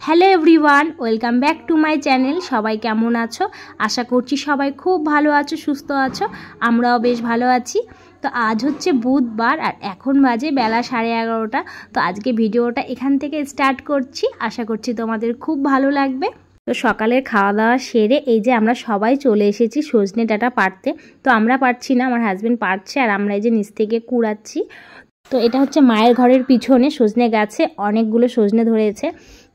Hello everyone, welcome back to my channel. সবাই কেমন আছো? আশা করছি সবাই খুব ভালো আছো, সুস্থ আছো। আমরাও বেশ ভালো আছি। তো আজ হচ্ছে বুধবার আর এখন বাজে বেলা 11:30। তো আজকে ভিডিওটা এখান থেকে স্টার্ট করছি। আশা করছি তোমাদের খুব ভালো লাগবে। তো সকালের খাওয়া দাওয়া সেরে এই যে আমরা সবাই চলে এসেছি সজনে ডাঁটা পাড়তে। তো আমরা পারছি না, আমার হাজব্যান্ড পারছে আর আমরা এই যে নিচ থেকে কুড়াচ্ছি। তো এটা হচ্ছে মায়ের ঘরের পিছনে সজনে গাছে অনেকগুলো সজনে ধরেছে।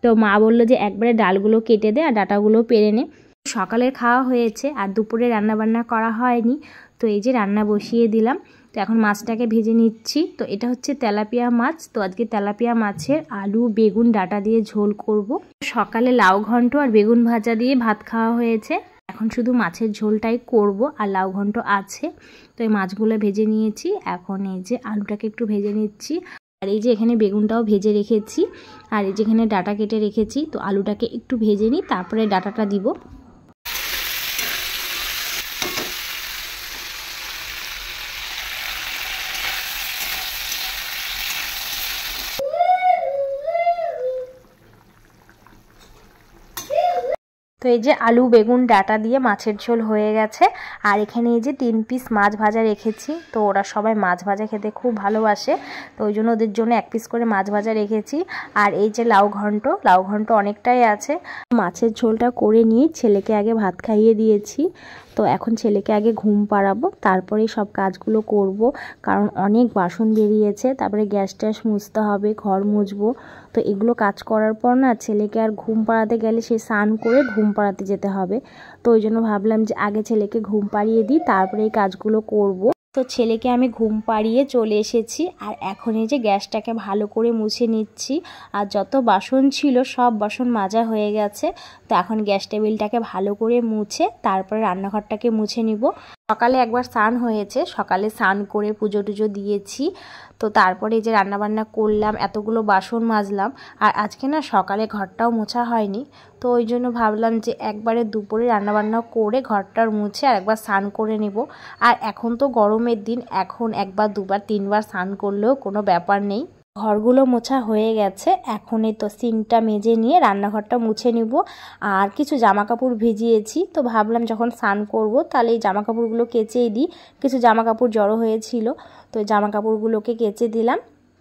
তো মা বললো যে একবারে ডালগুলো কেটে দে আর ডাঁটাগুলো পেরে নে। সকালের খাওয়া হয়েছে আর দুপুরে রান্নাবান্না করা হয়নি। তো এই যে রান্না বসিয়ে দিলাম। তো এখন মাছটাকে ভেজে নিচ্ছি। তো এটা হচ্ছে তেলাপিয়া মাছ। তো আজকে তেলাপিয়া মাছের আলু বেগুন ডাঁটা দিয়ে ঝোল করব। সকালে লাউ ঘন্ট আর বেগুন ভাজা দিয়ে ভাত খাওয়া হয়েছে। এখন শুধু মাছের ঝোলটাই করব আর লাউ ঘন্ট আছে। তো এই মাছগুলো ভেজে নিয়েছি। এখন এই যে আলুটাকে একটু ভেজে নিচ্ছি। আর এই যে এখানে বেগুনটাও ভেজে রেখেছি আর এই যেখানে ডাঁটা কেটে রেখেছি। তো আলুটাকে একটু ভেজে নিই, তারপরে ডাঁটাটা দিব। তো এই যে আলু বেগুন ডাঁটা দিয়ে মাছের ঝোল হয়ে গেছে। আর এখানে এই যে 3 পিস মাছ ভাজা রেখেছি। তো ওরা সবাই মাছ ভাজা খেতে খুব ভালোবাসে, তো ওই জন্য ওদের জন্য 1 পিস করে মাছ ভাজা রেখেছি। আর এই যে লাউ ঘন্ট অনেকটাই আছে। মাছের ঝোলটা করে নিয়ে ছেলেকে আগে ভাত খাইয়ে দিয়েছি। তো এখন ছেলেকে আগে ঘুম পাড়াবো, তারপরে সব কাজগুলো করব। কারণ অনেক বাসন বেরিয়েছে, তারপরে গ্যাস ট্যাস মুছতে হবে, ঘর মুছবো। তো এগুলো কাজ করার পর না ছেলেকে আর ঘুম পাড়াতে গেলে সে স্নান করে ঘুম পাড়াতে যেতে হবে। তো ওই জন্য ভাবলাম যে আগে ছেলেকে ঘুম পাড়িয়ে দিই, তারপরে এই কাজগুলো করব। তো ছেলেকে আমি ঘুম পাড়িয়ে চলে এসেছি আর এখন এই যে গ্যাসটাকে ভালো করে মুছে নিচ্ছি। আর যত বাসন ছিল সব বাসন মাজা হয়ে গেছে। তো এখন গ্যাস টেবিলটাকে ভালো করে মুছে তারপরে রান্নাঘরটাকে মুছে নিব। সকালে একবার স্নান হয়েছে, সকালে স্নান করে পুজো টুজো দিয়েছি। তো তারপরে এই যে রান্নাবান্না করলাম, এতগুলো বাসন মাজলাম। আর আজকে না সকালে ঘরটাও মোছা হয়নি। তো ওই জন্য ভাবলাম যে একবারে দুপুরে রান্নাবান্না করে ঘরটার মুছে আর একবার স্নান করে নেব। আর এখন তো গরমের দিন, এখন একবার দুবার তিনবার স্নান করলেও কোনো ব্যাপার নেই। ঘরগুলো মোছা হয়ে গেছে। এখন এই তো সিঙ্কটা মেজে নিয়ে রান্নাঘরটা মুছে নিব। আর কিছু জামা কাপড় ভিজিয়েছি, তো ভাবলাম যখন স্নান করব তাহলে এই জামা কাপড়গুলো কেচেই দিই। কিছু জামা কাপড় জড়ো হয়েছিল, তো জামা কাপড়গুলোকে কেচে দিলাম।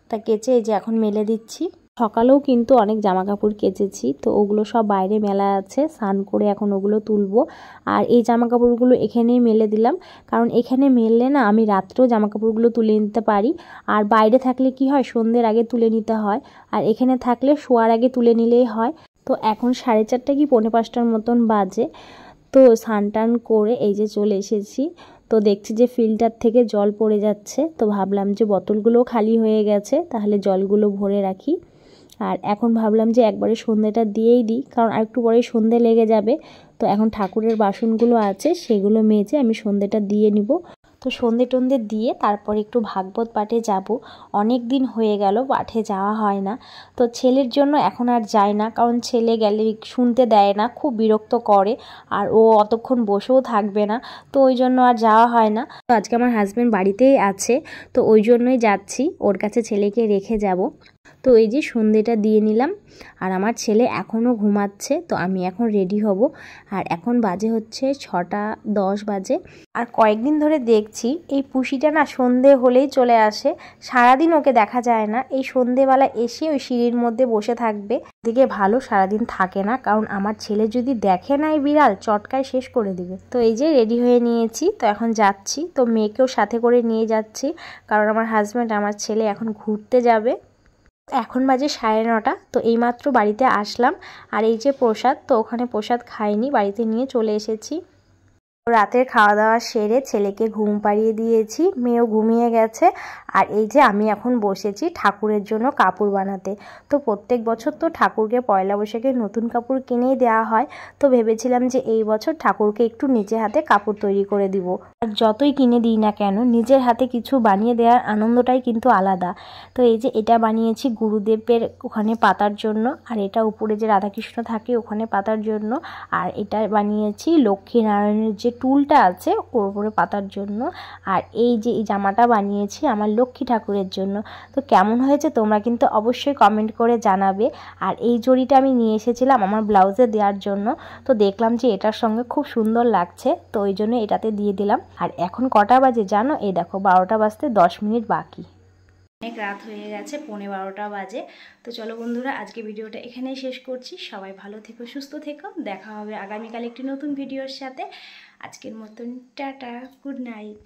তা কেচে এই যে এখন মেলে দিচ্ছি। সকালেও কিন্তু অনেক জামা কাপড় কেচেছি, তো ওগুলো সব বাইরে মেলা আছে। স্নান করে এখন ওগুলো তুলবো। আর এই জামা কাপড়গুলো এখানেই মেলে দিলাম, কারণ এখানে মেললে না আমি রাত্রেও জামা কাপড়গুলো তুলে নিতে পারি। আর বাইরে থাকলে কি হয়, সন্ধ্যের আগে তুলে নিতে হয়। আর এখানে থাকলে শোয়ার আগে তুলে নিলেই হয়। তো এখন 4:30 কি 4:45 মতন বাজে। তো স্নান টান করে এই যে চলে এসেছি। তো দেখছি যে ফিল্টার থেকে জল পড়ে যাচ্ছে। তো ভাবলাম যে বোতলগুলোও খালি হয়ে গেছে, তাহলে জলগুলো ভরে রাখি। আর এখন ভাবলাম যে একবারে সন্ধ্যেটা দিয়েই দিই, কারণ আরেকটু পরেই সন্ধ্যে লেগে যাবে। তো এখন ঠাকুরের বাসনগুলো আছে, সেগুলো মেজে আমি সন্ধ্যেটা দিয়ে নিব। তো সন্ধ্যে টন্ধে দিয়ে তারপরে একটু ভাগবত পাঠে যাব। অনেক দিন হয়ে গেল পাঠে যাওয়া হয় না। তো ছেলের জন্য এখন আর যাই না, কারণ ছেলে গেলে শুনতে দেয় না, খুব বিরক্ত করে। আর ও অতক্ষণ বসেও থাকবে না, তো ওই জন্য আর যাওয়া হয় না। তো আজকে আমার হাজব্যান্ড বাড়িতেই আছে, তো ওই জন্যই যাচ্ছি, ওর কাছে ছেলেকে রেখে যাব। তো এই যে সন্ধ্যেটা দিয়ে নিলাম। আর আমার ছেলে এখনও ঘুমাচ্ছে, তো আমি এখন রেডি হব। আর এখন বাজে হচ্ছে 6:10 বাজে। আর কয়েকদিন ধরে দেখছি এই পুষিটা না সন্ধে হলেই চলে আসে। সারাদিন ওকে দেখা যায় না, এই সন্ধেবেলা এসে ওই সিঁড়ির মধ্যে বসে থাকবে। এদিকে ভালো সারাদিন থাকে না, কারণ আমার ছেলে যদি দেখে না এই বিড়াল চটকায় শেষ করে দিবে। তো এই যে রেডি হয়ে নিয়েছি, তো এখন যাচ্ছি। তো মেয়েকেও সাথে করে নিয়ে যাচ্ছি, কারণ আমার হাজব্যান্ড আমার ছেলে এখন ঘুরতে যাবে। এখন বাজে 9:30। তো এইমাত্র বাড়িতে আসলাম। আর এই যে প্রসাদ, তো ওখানে প্রসাদ খাইনি, বাড়িতে নিয়ে চলে এসেছি। রাতের খাওয়া দাওয়া সেরে ছেলেকে ঘুম পাড়িয়ে দিয়েছি, মেয়েও ঘুমিয়ে গেছে। আর এই যে আমি এখন বসেছি ঠাকুরের জন্য কাপড় বানাতে। তো প্রত্যেক বছর তো ঠাকুরকে পয়লা বৈশাখে নতুন কাপড় কিনেই দেওয়া হয়। তো ভেবেছিলাম যে এই বছর ঠাকুরকে একটু নিজে হাতে কাপড় তৈরি করে দিব। আর যতই কিনে দিই না কেন, নিজের হাতে কিছু বানিয়ে দেওয়ার আনন্দটাই কিন্তু আলাদা। তো এই যে এটা বানিয়েছি গুরুদেবের ওখানে পাতার জন্য, আর এটা উপরে যে রাধাকৃষ্ণ থাকে ওখানে পাতার জন্য। আর এটা বানিয়েছি লক্ষ্মী নারায়ণের যে যে টুলটা আছে ওর উপরে পাতার জন্য। আর এই যে এই জামাটা বানিয়েছি আমার লক্ষ্মী ঠাকুরের জন্য। তো কেমন হয়েছে তোমরা কিন্তু অবশ্যই কমেন্ট করে জানাবে। আর এই জড়িটা আমি নিয়ে এসেছিলাম আমার ব্লাউজে দেওয়ার জন্য, তো দেখলাম যে এটার সঙ্গে খুব সুন্দর লাগছে, তো ওই জন্য এটাতে দিয়ে দিলাম। আর এখন কটা বাজে জানো? এই দেখো 12টা বাজতে 10 মিনিট বাকি। অনেক রাত হয়ে গেছে, 11:15 বাজে। তো চলো বন্ধুরা, আজকে ভিডিওটা এখানেই শেষ করছি। সবাই ভালো থেকো, সুস্থ থেকো, দেখা হবে আগামীকাল একটি নতুন ভিডিওর সাথে। আজকের মতন টাটা, গুড নাইট।